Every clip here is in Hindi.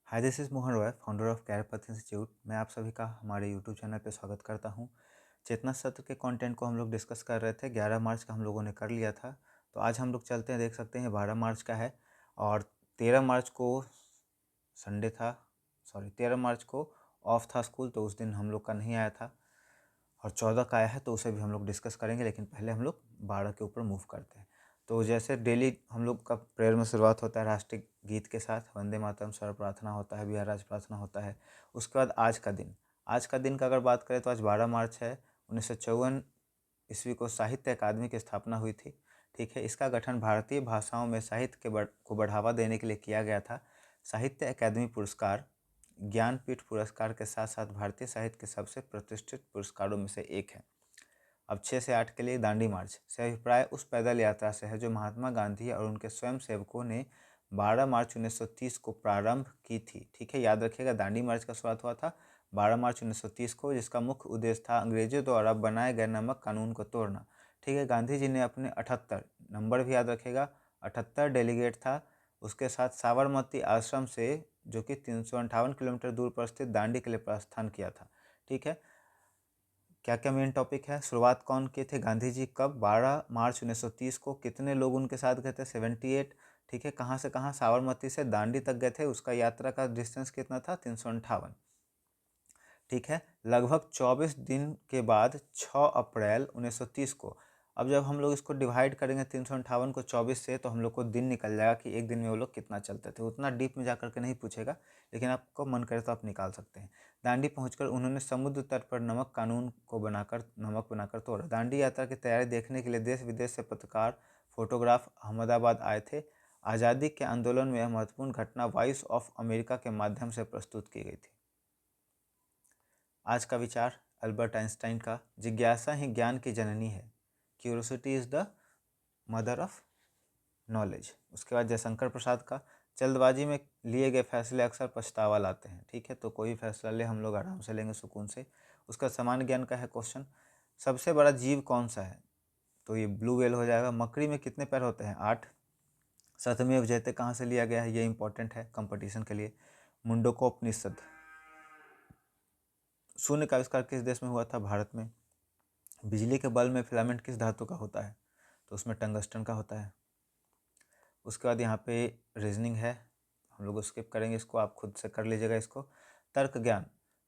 Hi, this is Mohan Roy, founder of Career Path Institute. मैं आप सभी का हमारे यूट्यूब चैनल पे स्वागत करता हूँ। चेतना सत्र के कंटेंट को हम लोग डिस्कस कर रहे थे। 11 मार्च का हम लोगों ने कर लिया था। तो आज हम लोग चलते हैं, देख सकते हैं 12 मार्च का है और 13 मार्च को संडे था। 13 मार्च को ऑफ था स्कूल, तो उस दिन हम लोग का नहीं आया था और 14 का आया है, तो उसे भी हम लोग डिस्कस करेंगे। लेकिन पहले हम लोग 12 के ऊपर मूव करते हैं। तो जैसे डेली हम लोग का प्रेयर में शुरुआत होता है राष्ट्रीय गीत के साथ, वंदे मातरम, सर्व प्रार्थना होता है, बिहार राज्य प्रार्थना होता है। उसके बाद आज का दिन का अगर बात करें तो आज 12 मार्च है। 1954 ईस्वी को साहित्य अकादमी की स्थापना हुई थी। ठीक है, इसका गठन भारतीय भाषाओं में साहित्य को बढ़ावा देने के लिए किया गया था। साहित्य अकादमी पुरस्कार ज्ञानपीठ पुरस्कार के साथ साथ भारतीय साहित्य के सबसे प्रतिष्ठित पुरस्कारों में से एक है। अब 6 से 8 के लिए दांडी मार्च से अभिप्राय उस पैदल यात्रा से है जो महात्मा गांधी और उनके स्वयं सेवकों ने 12 मार्च 1930 को प्रारंभ की थी। ठीक है, याद रखिएगा, दांडी मार्च का शुरुआत हुआ था 12 मार्च 1930 को, जिसका मुख्य उद्देश्य था अंग्रेजों द्वारा बनाए गए नमक कानून को तोड़ना। ठीक है, गांधी जी ने अपने 78 नंबर भी याद रखेगा, 78 डेलीगेट था, उसके साथ साबरमती आश्रम से, जो कि 358 किलोमीटर दूर पर स्थित दांडी के लिए प्रस्थान किया था। ठीक है, क्या क्या मेन टॉपिक है, शुरुआत कौन किए थे गांधी जी, कब, 12 मार्च 1930 को, कितने लोग उनके साथ गए थे, 78। ठीक है, कहाँ से कहाँ, साबरमती से दांडी तक गए थे, उसका यात्रा का डिस्टेंस कितना था, 358। ठीक है, लगभग 24 दिन के बाद 6 अप्रैल 1930 को, अब जब हम लोग इसको डिवाइड करेंगे 358 को 24 से, तो हम लोग को दिन निकल जाएगा कि एक दिन में वो लोग कितना चलते थे। उतना डीप में जा करके नहीं पूछेगा, लेकिन आपको मन करे तो आप निकाल सकते हैं। दांडी पहुंचकर उन्होंने समुद्र तट पर नमक बनाकर तोड़ा। दांडी यात्रा की तैयारी देखने के लिए देश विदेश से पत्रकार, फोटोग्राफ अहमदाबाद आए थे। आज़ादी के आंदोलन में यह महत्वपूर्ण घटना वॉइस ऑफ अमेरिका के माध्यम से प्रस्तुत की गई थी। आज का विचार अल्बर्ट आइंस्टाइन का, जिज्ञासा ही ज्ञान की जननी है, curiosity is the mother of knowledge. उसके बाद जयशंकर प्रसाद का, जल्दबाजी में लिए गए फैसले अक्सर पछतावा लाते हैं। ठीक है, तो कोई फैसला ले हम लोग आराम से लेंगे, सुकून से। उसका सामान्य ज्ञान का है क्वेश्चन, सबसे बड़ा जीव कौन सा है, तो ये ब्लू व्हेल हो जाएगा। मकड़ी में कितने पैर होते हैं, 8। सतमेव जयते कहाँ से लिया गया है, ये इंपॉर्टेंट है कंपटीशन के लिए। मुंडकोपनिषद। शून्य का आविष्कार किस देश में हुआ था, भारत में। बिजली के बल्ब में फिलामेंट किस धातु का होता है, तो उसमें टंगस्टन का होता है। उसके बाद यहाँ पे रीजनिंग है, हम लोग स्किप करेंगे इसको, आप खुद से कर लीजिएगा इसको। तर्क ज्ञान,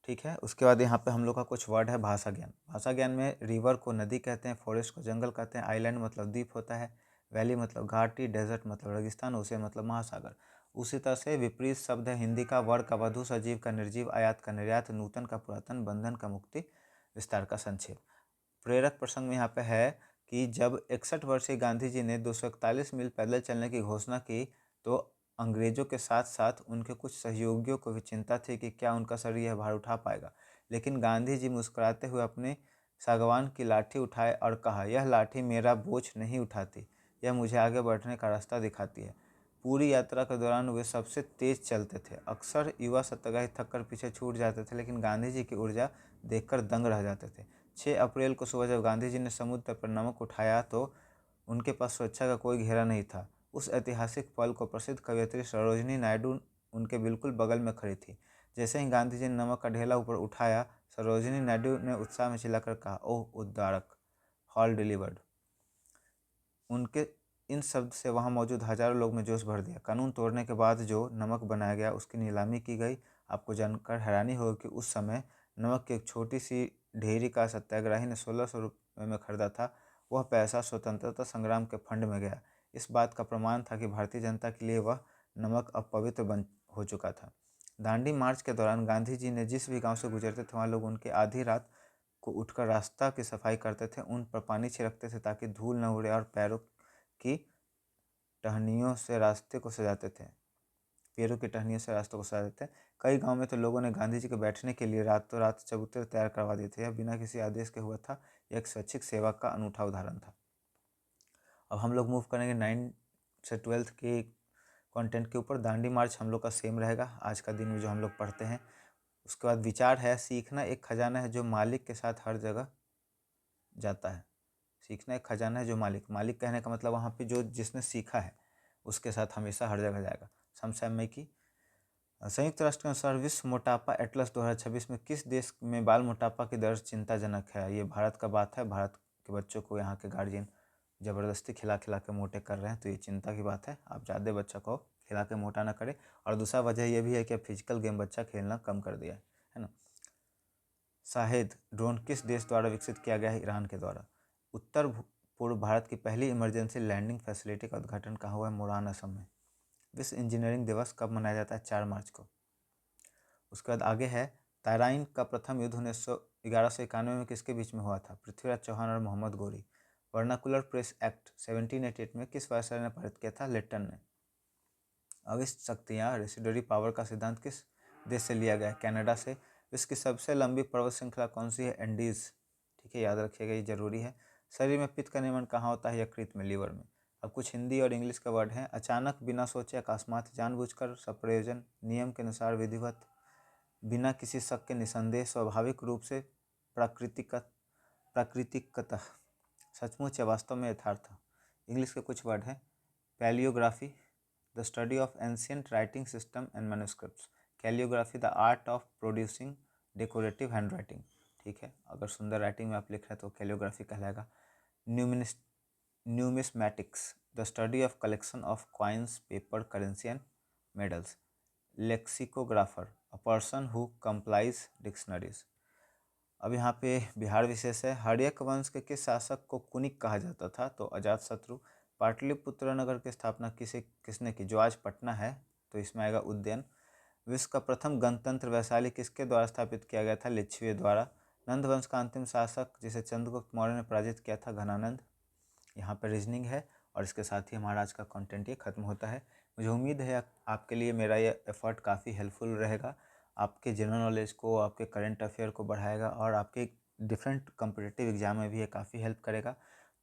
ठीक है। उसके बाद यहाँ पे हम लोग का कुछ वर्ड है, भाषा ज्ञान। भाषा ज्ञान में रिवर को नदी कहते हैं, फॉरेस्ट को जंगल कहते हैं, आइलैंड मतलब द्वीप होता है, वैली मतलब घाटी, डेजर्ट मतलब रेगिस्तान, ओशियन मतलब महासागर। उसी तरह से विपरीत शब्द है हिंदी का, वर का वधु, सजीव का निर्जीव, आयात का निर्यात, नूतन का पुरातन, बंधन का मुक्ति, विस्तार का संक्षेप। प्रेरक प्रसंग में यहाँ पे है कि जब 61 वर्षीय गांधी जी ने 241 मील पैदल चलने की घोषणा की, तो अंग्रेजों के साथ साथ उनके कुछ सहयोगियों को भी चिंता थी कि क्या उनका शरीर यह भार उठा पाएगा। लेकिन गांधी जी मुस्कुराते हुए अपने सागवान की लाठी उठाए और कहा, यह लाठी मेरा बोझ नहीं उठाती, यह मुझे आगे बढ़ने का रास्ता दिखाती है। पूरी यात्रा के दौरान वे सबसे तेज चलते थे। अक्सर युवा सत्याग्रही थक कर पीछे छूट जाते थे, लेकिन गांधी जी की ऊर्जा देखकर दंग रह जाते थे। 6 अप्रैल को सुबह जब गांधी जी ने समुद्र पर नमक उठाया तो उनके पास सुरक्षा का कोई घेरा नहीं था। उस ऐतिहासिक पल को प्रसिद्ध कवयित्री सरोजिनी नायडू उनके बिल्कुल बगल में खड़ी थी। जैसे ही गांधी जी ने नमक का ढेला ऊपर उठाया, सरोजिनी नायडू ने उत्साह में चिल्लाकर कहा, ओह उद्धारक, हॉल डिलीवर्ड। उनके इन शब्द से वहां मौजूद हजारों लोग में जोश भर दिया। कानून तोड़ने के बाद जो नमक बनाया गया उसकी नीलामी की गई। आपको जानकर हैरानी होगी कि उस समय नमक की एक छोटी सी ढेरी का सत्याग्रही ने 1600 रुपये में खरीदा था। वह पैसा स्वतंत्रता संग्राम के फंड में गया। इस बात का प्रमाण था कि भारतीय जनता के लिए वह नमक अब पवित्र बन हो चुका था। दांडी मार्च के दौरान गांधी जी ने जिस भी गांव से गुजरते थे वहाँ लोग उनके आधी रात को उठकर रास्ता की सफाई करते थे, उन पर पानी छिड़कते थे ताकि धूल न उड़े और पैरों की टहनियों से रास्ते को सजाते थे। पैरों की टहनियों से रास्तों को सजाते थे। कई गांव में तो लोगों ने गांधी जी के बैठने के लिए रातों रात चबूतरे तैयार करवा दिए थे। यह बिना किसी आदेश के हुआ था। यह एक स्वैच्छिक सेवा का अनूठा उदाहरण था। अब हम लोग मूव करेंगे 9 से 12 के कंटेंट के ऊपर। दांडी मार्च हम लोग का सेम रहेगा आज का दिन में जो हम लोग पढ़ते हैं। उसके बाद विचार है, सीखना एक खजाना है जो मालिक के साथ हर जगह जाता है। सीखना एक खजाना है जो मालिक कहने का मतलब वहाँ पे जो जिसने सीखा है उसके साथ हमेशा हर जगह जाएगा। समसैम की संयुक्त राष्ट्र के अनुसार विश्व मोटापा एटलस 2026 में किस देश में बाल मोटापा की दर चिंताजनक है? ये भारत का बात है। भारत के बच्चों को यहाँ के गार्जियन ज़बरदस्ती खिला खिला के मोटे कर रहे हैं, तो ये चिंता की बात है। आप ज़्यादा बच्चा को खिला के मोटा ना करें। और दूसरा वजह ये भी है कि अब फिजिकल गेम बच्चा खेलना कम कर दिया है ना। शाहेद ड्रोन किस देश द्वारा विकसित किया गया है? ईरान के द्वारा। उत्तर पूर्व भारत की पहली इमरजेंसी लैंडिंग फैसिलिटी का उद्घाटन कहाँ हुआ है? मोरान, असम में। विश्व इंजीनियरिंग दिवस कब मनाया जाता है? 4 मार्च को। उसके बाद आगे है, तराइन का प्रथम युद्ध 1191 में किसके बीच में हुआ था? पृथ्वीराज चौहान और Mohammad Ghori. Vernacular press act 1788 में किस वायसराय ने पारित किया था? लिट्टन ने। अविष्ट शक्तियाँ रेसिडुअरी पावर का सिद्धांत किस देश से लिया गया है? कनाडा से। विश्व की सबसे लंबी पर्वत श्रृंखला कौन सी है? एंडीज। ठीक है, याद रखिएगा, ये जरूरी है। शरीर में पित्त का निर्माण कहाँ होता है? यकृत में, लीवर में। अब कुछ हिंदी और इंग्लिश का वर्ड है। अचानक, बिना सोचे, अकस्मात, जानबूझकर, सप्रयोजन, नियम के अनुसार, विधिवत, बिना किसी शक के, निसंदेह, स्वाभाविक रूप से, प्राकृतिकतः, सचमुच या वास्तव में, यथार्थ। इंग्लिश के कुछ वर्ड हैं। Palaeography, the study of ancient writing system and manuscripts. Calligraphy, the art of producing decorative hand writing. ठीक है, अगर सुंदर राइटिंग में आप लिख रहे हैं तो कैलियोग्राफी कहलाएगा। Numismatics, the study of collection of coins, paper, currency and medals. Lexicographer, a person who complies dictionaries. अब यहाँ पे बिहार विशेष है। हर्यक वंश के किस शासक को कुनिक कहा जाता था? तो अजातशत्रु। पाटलिपुत्र नगर की स्थापना किसने की? जो आज पटना है, तो इसमें आएगा उज्जैन। विश्व का प्रथम गणतंत्र वैशाली किसके द्वारा स्थापित किया गया था? लिच्छवी द्वारा। नंद वंश का अंतिम शासक जिसे चंद्रगुप्त मौर्य ने पराजित किया था? घनानंद। यहाँ पर रीजनिंग है और इसके साथ ही हमारा आज का कंटेंट ये खत्म होता है। मुझे उम्मीद है आपके लिए मेरा ये एफर्ट काफ़ी हेल्पफुल रहेगा। आपके जनरल नॉलेज को, आपके करंट अफेयर को बढ़ाएगा और आपके डिफरेंट कॉम्पिटिटिव एग्जाम में भी ये काफ़ी हेल्प करेगा।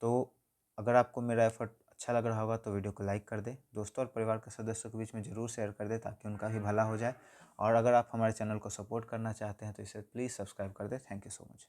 तो अगर आपको मेरा एफर्ट अच्छा लग रहा होगा तो वीडियो को लाइक कर दें, दोस्तों और परिवार के सदस्यों के बीच में ज़रूर शेयर कर दें ताकि उनका भी भला हो जाए। और अगर आप हमारे चैनल को सपोर्ट करना चाहते हैं तो इसे प्लीज़ सब्सक्राइब कर दें। Thank you so much.